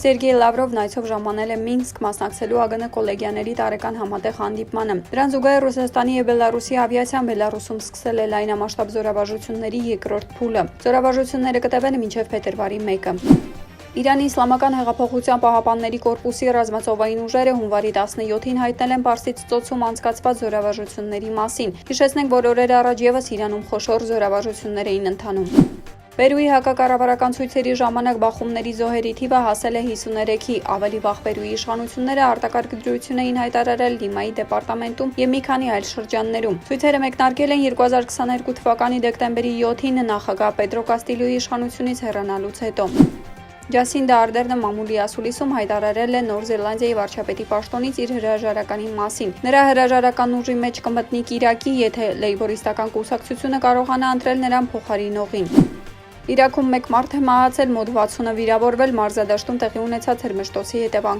Սերգեյ Լավրովն այցով ժամանել է Մինսկ մասնակցելու ԱԳՆ կոլեգիաների տարեկան համատեղ հանդիպմանը։ Դրան զուգահեռ Ռուսաստանի և Բելարուսի ավիացիան Բելարուսում սկսել է լայնամասշտաբ զորավարժությունների երկրորդ փուլը։ Զորավարժությունները կտևեն մինչև փետրվարի 1-ը։ Իրանի իսլամական հեղափոխության պահապանների կորպուսի ռազմածովային ուժերը հունվարի 17-ին հայտնել են Պարսից ծոցում անցկացված զորավարժությունների մասին։ Հիշեցնենք, որ օրեր առաջ ևս Իրանում խոշոր զորավարժություններ էին ընթանում։ Պերուի հակակառավարական ցույցերի ժամանակ բախումների զոհերի թիվը հասել է 53-ի, ավելի վաղ Պերուի իշխանությունները արտակարգ դրություն էին հայտարարել Լիմայի դեպարտամենտում և մի քանի այլ շրջաններում։ Ցույցերը մեկնարկել են 2022 թվականի դեկտեմբերի 7-ին նախագահ Պետրո Կաստիլյոյի իշխանությունից հեռանալուց հետո։ Ջասինդա Արդերնը մամուլի ասուլիսում հայտարարել է Նոր Զելանդիայի վարչապետի պաշտոնից իր հրաժարականի մասին։ Նրա հրաժարական ուժի մեջ կմտնի կիրակի, եթե լեյբորիստական կուսակցությունը կարողանա ընտրել նրան փոխարինողին։ Իրաքում մեկ մարդ է մահացել, մոտ 60-ը վիրավորվել մարզադաշտում տեղի ունեցած հրմշտոցի հետևանքով։